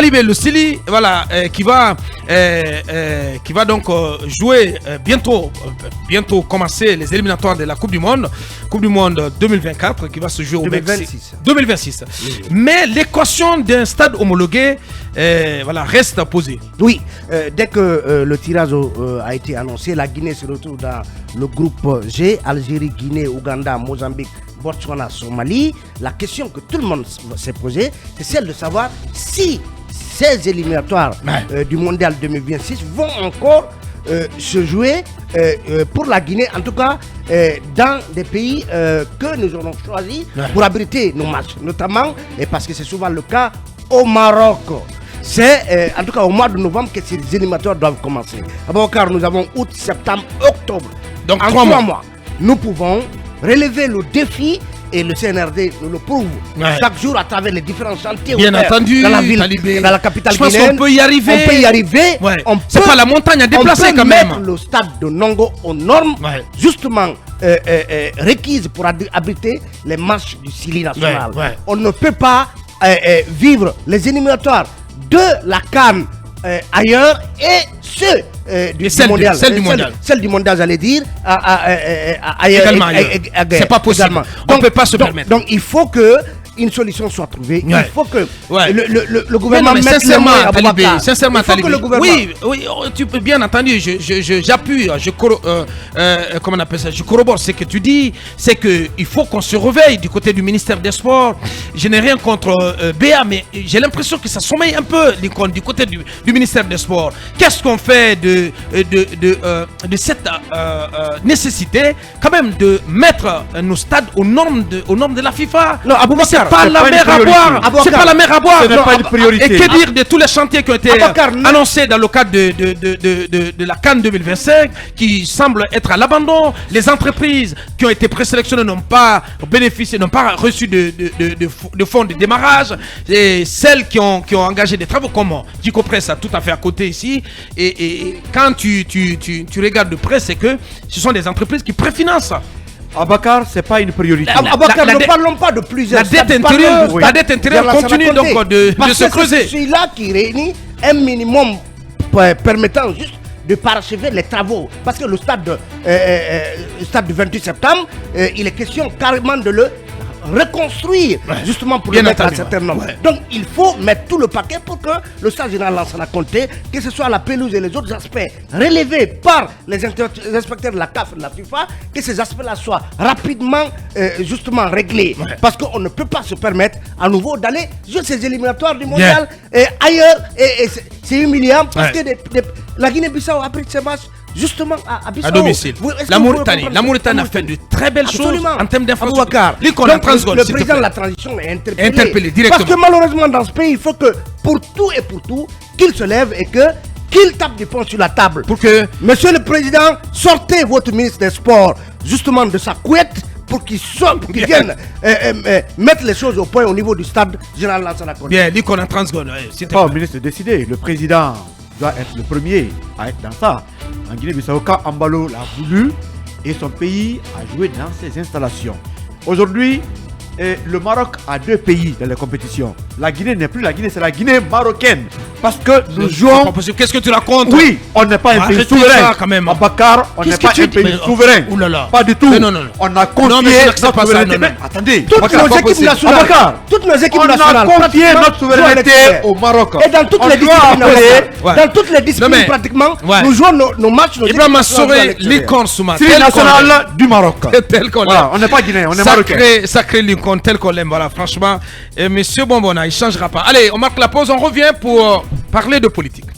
Kalidou Lusili, voilà, qui va donc jouer bientôt commencer les éliminatoires de la Coupe du Monde 2024 qui va se jouer au Mexique 2026. Oui. Mais l'équation d'un stade homologué reste posée. Oui, dès que le tirage a été annoncé, la Guinée se retrouve dans le groupe G, Algérie, Guinée, Ouganda, Mozambique, Botswana, Somalie. La question que tout le monde s'est posée, c'est celle de savoir si ces éliminatoires du Mondial 2026 vont encore se jouer pour la Guinée, en tout cas dans des pays que nous aurons choisis pour abriter nos matchs, notamment, et parce que c'est souvent le cas, au Maroc. C'est en tout cas au mois de novembre que ces éliminatoires doivent commencer. Car nous avons août, septembre, octobre. Donc en 3 mois, nous pouvons relever le défi. Et le CNRD nous le prouve chaque jour à travers les différents chantiers. Bien entendu, dans la ville, dans la capitale guinéenne. Je pense qu'on peut y arriver. On peut y arriver. Ouais. C'est pas la montagne à déplacer quand même. On peut mettre le stade de Nongo aux normes, justement requises pour abriter les matchs du Sili national. On ne peut pas vivre les éliminatoires de la CAN ailleurs et ceux celle du mondial, j'allais dire, ailleurs. C'est pas possible. On ne peut pas se permettre. Donc il faut que une solution soit trouvée. Il faut que le gouvernement mette sincèrement, les moyens. Sincèrement, il faut que le gouvernement... Oui, tu peux bien entendu. J'appuie, comment on appelle ça, je corrobore ce que tu dis. C'est qu'il faut qu'on se réveille du côté du ministère des Sports. Je n'ai rien contre BA, mais j'ai l'impression que ça sommeille un peu du côté du ministère des Sports. Qu'est-ce qu'on fait de cette nécessité quand même de mettre nos stades aux normes de la FIFA? Non, c'est pas la mer à boire. C'est pas la mer à boire. Ce n'est pas une priorité. Et que dire de tous les chantiers qui ont été annoncés dans le cadre de la CAN 2025 qui semblent être à l'abandon. Les entreprises qui ont été présélectionnées n'ont pas bénéficié, n'ont pas reçu de fonds de démarrage. Et celles qui ont engagé des travaux comme Dico Press a tout à fait à côté ici. Et quand tu regardes de près, c'est que ce sont des entreprises qui préfinancent. Abakar, c'est pas une priorité. Abakar, ne parlons pas de plusieurs. La dette intérieure continue donc de se creuser. C'est celui-là qui réunit un minimum permettant juste de parachever les travaux. Parce que le stade du 28 septembre, il est question carrément de le reconstruire, justement pour le mettre à un certain nombre. Donc il faut mettre tout le paquet pour que le stade général Lansana Conté, que ce soit la pelouse et les autres aspects relevés par les inspecteurs de la CAF et de la FIFA, que ces aspects-là soient rapidement justement réglés. Parce qu'on ne peut pas se permettre à nouveau d'aller jouer ces éliminatoires du mondial ailleurs. Et c'est humiliant parce que la Guinée-Bissau abrite ces matchs justement à domicile. La Mauritanie a fait de très belles choses en termes d'infrastructure. Le président de la transition est interpellé directement. Parce que malheureusement dans ce pays, il faut que pour tout et pour tout, qu'il se lève et qu'il tape du poing sur la table. Pour que, Monsieur le Président, sortez votre ministre des Sports justement de sa couette pour qu'il vienne mettre les choses au point au niveau du stade général Lansana Conté. Bien, dit qu'on a 30 secondes. C'est pas au ministre de décider. Le président doit être le premier à être dans ça. En Guinée-Bissau, Ambalo l'a voulu et son pays a joué dans ces installations. Aujourd'hui, le Maroc a 2 pays dans les compétitions. La Guinée n'est plus la Guinée, c'est la Guinée marocaine. Parce que nous jouons... Qu'est-ce que tu racontes? Oui, on n'est pas un pays souverain. Quand même. Abakar, on n'est pas un pays souverain. Pas du tout. Non. On a confié notre souveraineté. Attendez. Toutes nos équipes nationales. On a confié notre souveraineté au Maroc. Et dans toutes les disciplines, pratiquement, nous jouons nos matchs. Ibrahim Assoré, l'icône Souma. C'est national du Maroc. Tel qu'on l'aime. On n'est pas guinéen, on est marocain. Sacré l'icône, tel qu'on l'aime. Voilà, franchement. Monsieur Bonbonna, il ne changera pas. Allez, on marque la pause, on revient pour parler de politique.